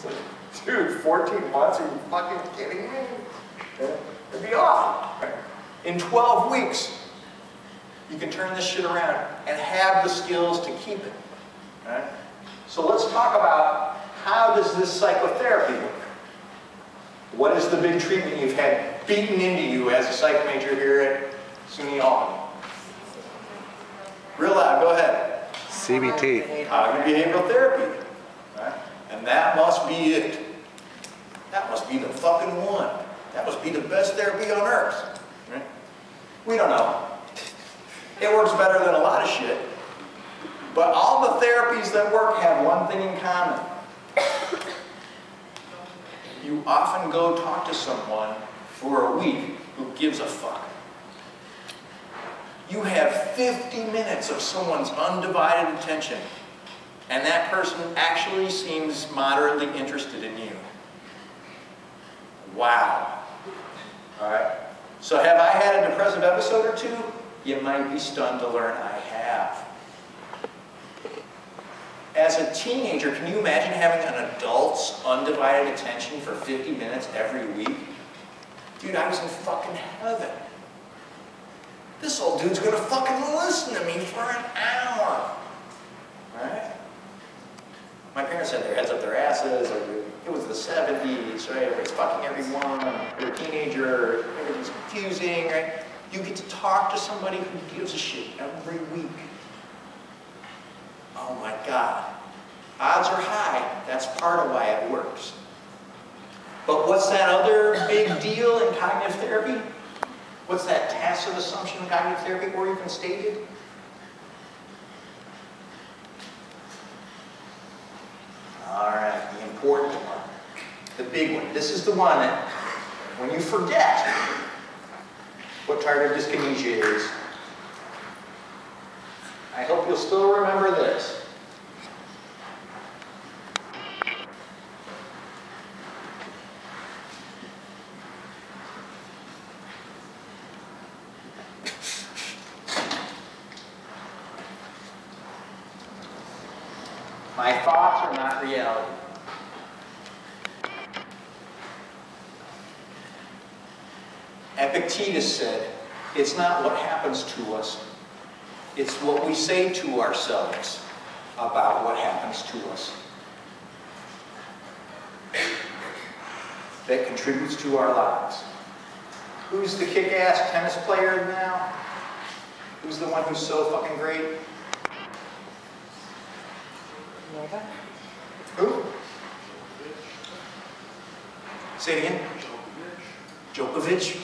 It's like, dude, 14 months? Are you fucking kidding me? It'd be awful. In 12 weeks, you can turn this shit around and have the skills to keep it. Right? So let's talk about how does this psychotherapy work? What is the big treatment you've had beaten into you as a psych major here at SUNY Albany? Real loud, go ahead. CBT. Cognitive behavioral therapy. Right? And that must be it. That must be the fucking one. That must be the best therapy on earth. Right? We don't know. It works better than a lot of shit. But all the therapies that work have one thing in common. You often go talk to someone for a week who gives a fuck. You have 50 minutes of someone's undivided attention, and that person actually seems moderately interested in you. Wow. All right. So have I had a depressive episode or two? You might be stunned to learn I have. As a teenager, can you imagine having an adult's undivided attention for 50 minutes every week? Dude, I was in fucking heaven. This old dude's gonna fucking listen to me for an hour. Right? My parents had their heads up their asses. It was the 70s, right? Everybody's fucking everyone. You're a teenager. Everything's confusing, right? You get to talk to somebody who gives a shit every week. Oh my God. Odds are high. That's part of why it works. But what's that other big deal in cognitive therapy? What's that tacit assumption in cognitive therapy, or even stated? All right, the important one. The big one. This is the one that, when you forget what tardive dyskinesia is, I hope you'll still remember this. My thoughts are not reality. Epictetus said, it's not what happens to us, it's what we say to ourselves about what happens to us that contributes to our lives. Who's the kick-ass tennis player now? Who's the one who's so fucking great? Who? Say it again. Djokovic?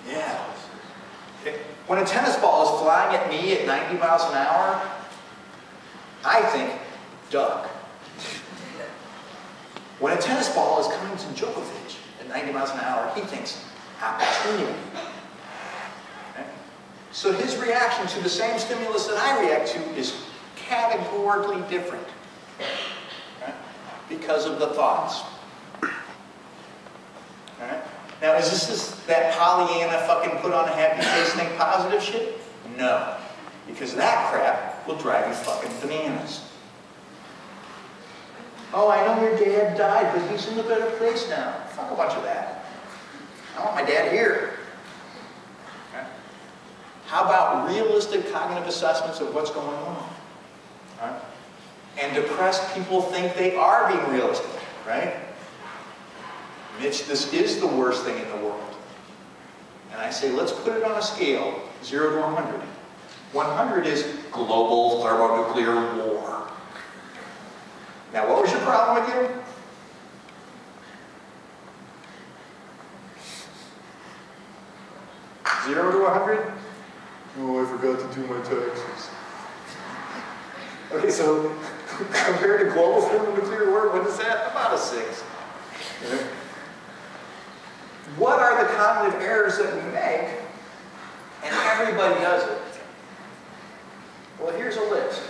Yeah. When a tennis ball is flying at me at 90 miles an hour, I think, duck. When a tennis ball is coming to Djokovic at 90 miles an hour, he thinks, opportunity. Okay? So his reaction to the same stimulus that I react to is categorically different. Okay? Because of the thoughts. Alright? Now, is this that Pollyanna fucking put on a happy face, think positive shit? No. Because that crap will drive you fucking bananas. Oh, I know your dad died, but he's in a better place now. Fuck a bunch of that. I want my dad here. Okay? How about realistic cognitive assessments of what's going on? Right? And depressed people think they are being realistic, right? Mitch, this is the worst thing in the world. And I say, let's put it on a scale, 0 to 100. 100 is global thermonuclear war. Now, what was your problem again? Zero to 100? Oh, I forgot to do my taxes. Okay, so compared to global thermonuclear war, what is that? About a 6. Okay. What are the cognitive errors that we make? And everybody does it. Well, here's a list.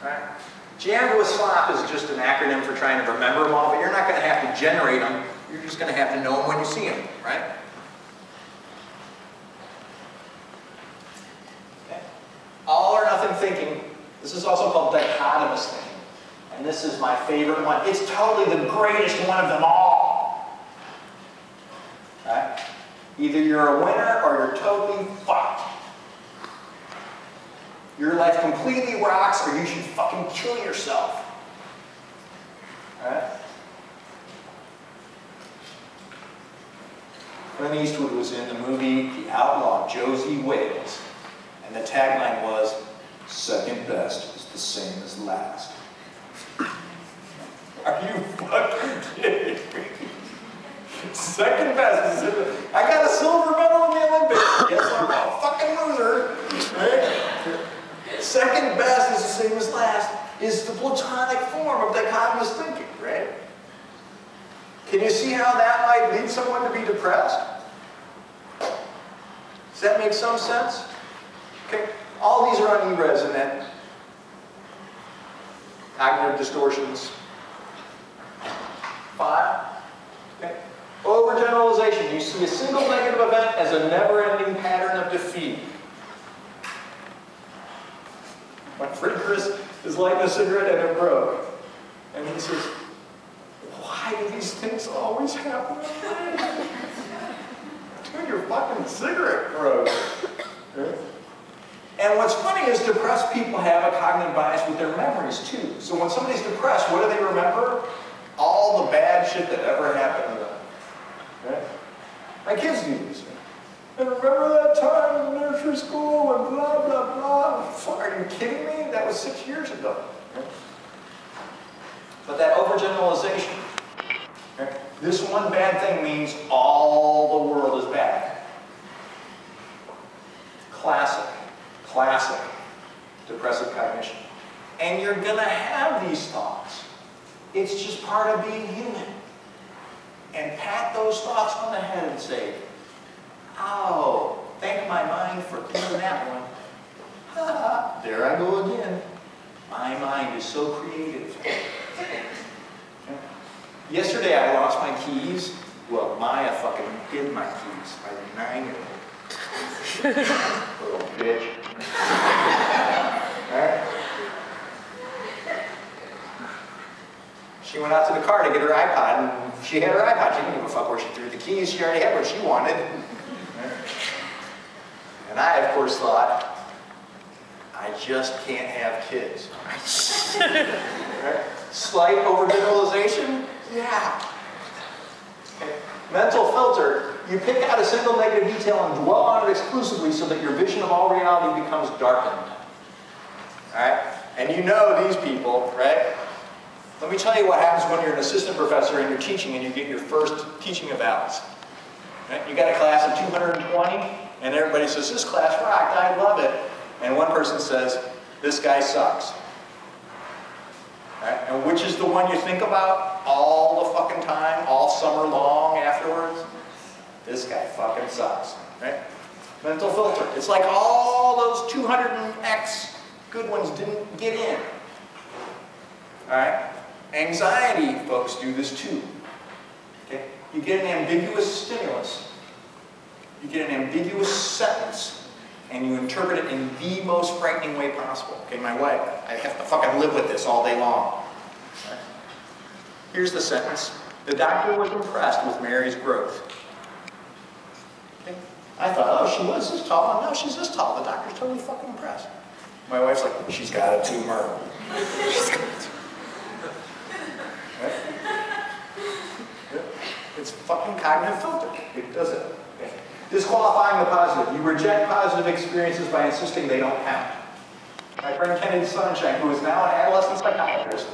Right? Jammed with slop is just an acronym for trying to remember them all, but you're not going to have to generate them. You're just going to have to know them when you see them, right? thinking, this is also called dichotomous thinking. And this is my favorite one. It's totally the greatest one of them all. Right? Either you're a winner or you're totally fucked. Your life completely rocks or you should fucking kill yourself. Right? Clint Eastwood was in the movie The Outlaw, Josie Wales. And the tagline was, second best is the same as last. Are you fucking kidding me? Second best is, I got a silver medal in the Olympics. Guess I'm a fucking loser. Right? Second best is the same as last is the platonic form of dichotomous thinking, right? Can you see how that might lead someone to be depressed? Does that make some sense? Okay, all these are on e-resonant. Cognitive distortions. 5. Okay. Overgeneralization. You see a single negative event as a never-ending pattern of defeat. My friend Chris is lighting a cigarette and it broke. And he says, why do these things always happen to me? Dude, your fucking cigarette broke. Right? And what's funny is depressed people have a cognitive bias with their memories too. So when somebody's depressed, what do they remember? All the bad shit that ever happened to them. Right? My kids do this. And remember that time in nursery school and blah, blah, blah. Are you kidding me? That was 6 years ago. Right? But that overgeneralization, right? This one bad thing means all the world is bad. Classic depressive cognition. And you're going to have these thoughts. It's just part of being human. And pat those thoughts on the head and say, oh, thank my mind for killing that one. Ha, there I go again. My mind is so creative. Yesterday I lost my keys. Well, Maya fucking hid my keys. My 9-year-old. Little bitch. Alright? She went out to the car to get her iPod, and she had her iPod. She didn't give a fuck where she threw the keys. She already had what she wanted. And I, of course, thought, I just can't have kids. Right? Slight overgeneralization? Yeah. Okay. Mental filter. You pick out a single negative detail and dwell on it exclusively so that your vision of all reality becomes darkened. Alright? And you know these people, right? Let me tell you what happens when you're an assistant professor and you're teaching and you get your first teaching evals. Right? You got a class of 220 and everybody says, this class rocked, I love it. And one person says, this guy sucks. Right? And which is the one you think about all the fucking time, all summer long afterwards? This guy fucking sucks. Right? Mental filter. It's like all those 200 and X good ones didn't get in. Alright? Anxiety folks do this too. Okay? You get an ambiguous stimulus. You get an ambiguous sentence. And you interpret it in the most frightening way possible. Okay, my wife, I have to fucking live with this all day long. Right? Here's the sentence. The doctor was impressed with Mary's growth. Okay? I thought, oh, she was this tall. No, she's this tall. The doctor's totally fucking impressed. My wife's like, she's got a tumor. She's got a tumor. Right? Yeah. It's fucking cognitive filter. It does it. Okay. Disqualifying the positive. You reject positive experiences by insisting they don't count. My friend Kennedy Sunshine, who is now an adolescent psychiatrist,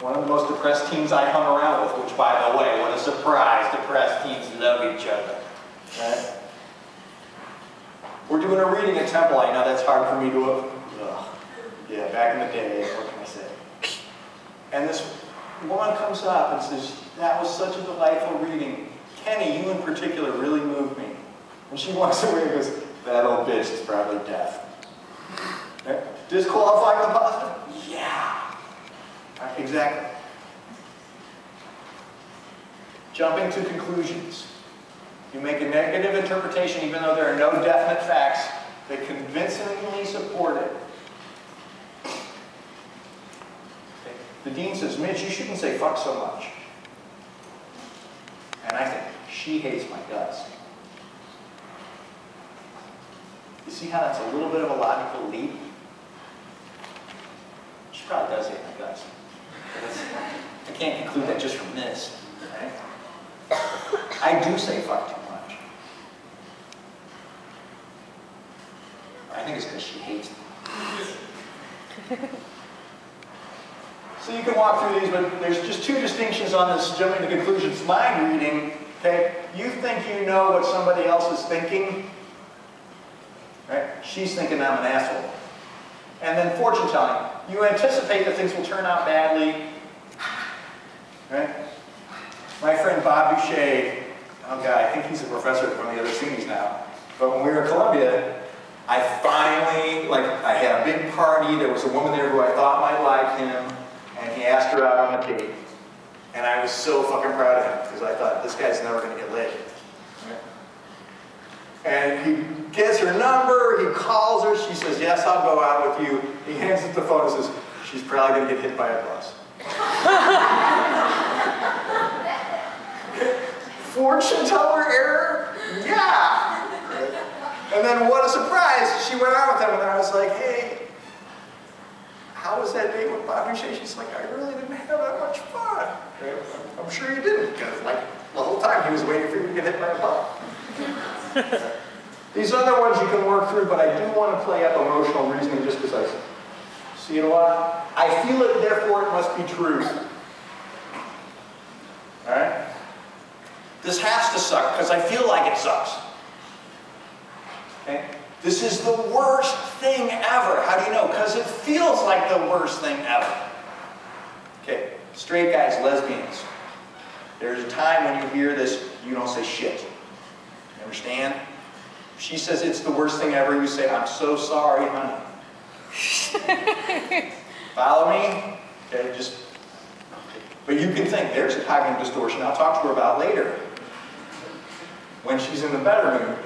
one of the most depressed teens I hung around with, which, by the way, what a surprise, depressed teens love each other. Right? We're doing a reading at Temple. I know that's hard for me to... Yeah, back in the day, what can I say? And this woman comes up and says, that was such a delightful reading. Kenny, you in particular really moved me. And she walks away and goes, that old bitch is probably deaf. Okay? Disqualifying the positive? Yeah. Right, exactly. Jumping to conclusions. You make a negative interpretation even though there are no definite facts that convincingly support it. The dean says, Mitch, you shouldn't say fuck so much. And I think, she hates my guts. You see how that's a little bit of a logical leap? She probably does hate my guts. I can't conclude that just from this. Right? I do say fuck too much. I think it's because she hates me. So you can walk through these, but there's just two distinctions on this, jumping to conclusions. Mind reading, okay? You think you know what somebody else is thinking, right? She's thinking I'm an asshole. And then fortune telling. You anticipate that things will turn out badly, right? My friend Bob Boucher, oh God, I think he's a professor at one of the other SUNYs now. But when we were at Columbia, I finally, I had a big party. There was a woman there who I thought might like him. And he asked her out on a date. And I was so fucking proud of him because I thought, this guy's never going to get laid. Right? And he gets her number, he calls her, she says, yes, I'll go out with you. He hands it the phone and says, she's probably going to get hit by a bus. Fortune teller error? Yeah! Right? And then what a surprise, she went out with him and I was like, hey, how was that date with Bob Boucher? She's like, I really didn't have that much fun. Right? I'm sure you didn't, because the whole time he was waiting for you to get hit by a bus. These other ones you can work through, but I do want to play up emotional reasoning just because I see it a lot. I feel it, therefore it must be true. Alright? This has to suck because I feel like it sucks. Okay? This is the worst thing ever. How do you know? Because it feels like the worst thing ever. Okay, straight guys, lesbians. There's a time when you hear this, you don't say shit. You understand? If she says it's the worst thing ever, you say, I'm so sorry, honey. Follow me? Okay, but you can think, there's a cognitive distortion I'll talk to her about later. When she's in the better mood.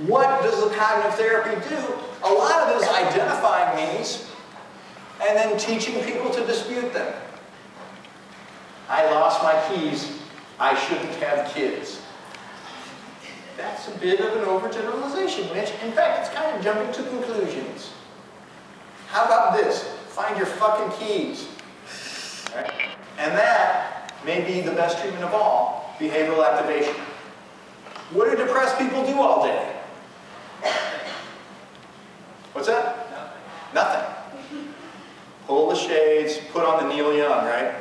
What does the cognitive therapy do? A lot of it is identifying these and then teaching people to dispute them. I lost my keys. I shouldn't have kids. That's a bit of an overgeneralization, Mitch. In fact, it's kind of jumping to conclusions. How about this? Find your fucking keys. Right? And that may be the best treatment of all, behavioral activation. What do depressed people do all day? What's that? Nothing. Pull the shades, put on the Neil Young, right?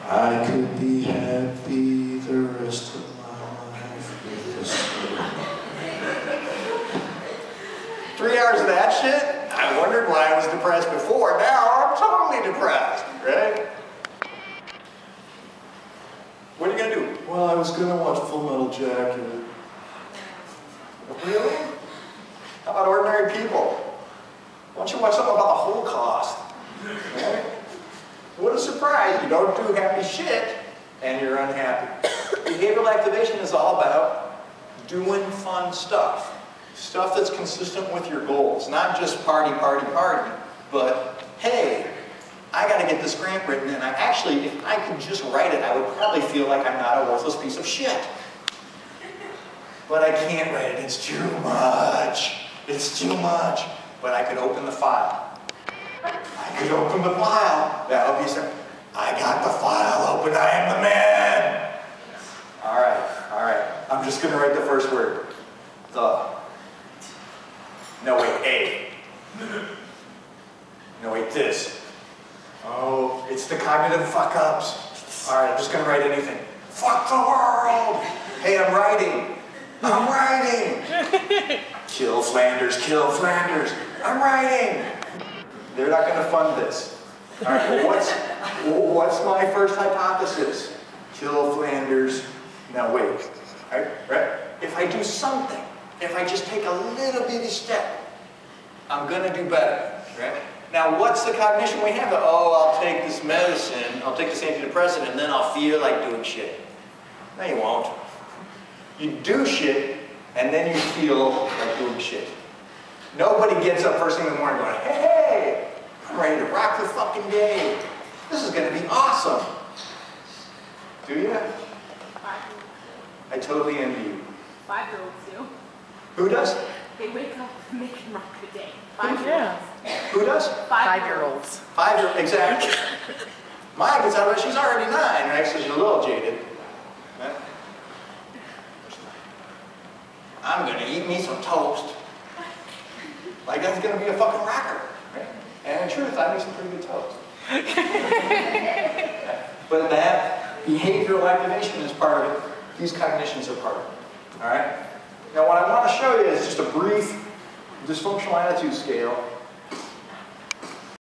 I could be happy the rest of my life with this. 3 hours of that shit? I wondered why I was depressed before. Now I'm totally depressed, right? What are you going to do? Well, I was going to watch Full Metal Jacket. Really? How about ordinary people? Why don't you watch something about the Holocaust? Right? What a surprise. You don't do happy shit, and you're unhappy. Behavioral activation is all about doing fun stuff. Stuff that's consistent with your goals. Not just party, party, party, but, hey, I got to get this grant written, and actually, if I could just write it, I would probably feel like I'm not a worthless piece of shit. But I can't write it, it's too much. It's too much. But I could open the file. I could open the file. That would be something. I got the file open, I am the man. All right. I'm just going to write the first word. The. No, wait, A. No, wait, this. Oh, it's the cognitive fuck-ups. All right, I'm just going to write anything. Fuck the world. Hey, I'm writing. I'm writing! Kill Flanders, kill Flanders! I'm writing! They're not going to fund this. All right, well, what's my first hypothesis? Kill Flanders. Now wait. Right? If I do something, if I just take a little bitty step, I'm going to do better. Right? Now what's the cognition we have? Oh, I'll take this medicine, I'll take this antidepressant, and then I'll feel like doing shit. No, you won't. You do shit, and then you feel like doing shit. Nobody gets up first thing in the morning going, hey, I'm ready to rock the fucking day. This is going to be awesome. Do you? 5-year-olds. I totally envy you. 5-year-olds do. Who does? They wake up and make them rock the day. 5-year-olds. Who does? 5-year-olds. 5-year-olds, exactly. Maya gets out of it, she's already 9, right? So she's a little jaded. Right? I'm going to eat me some toast. Like that's going to be a fucking rocker. Right? And in truth, I make some pretty good toast. But that behavioral activation is part of it. These cognitions are part of it. All right? Now what I want to show you is just a brief dysfunctional attitude scale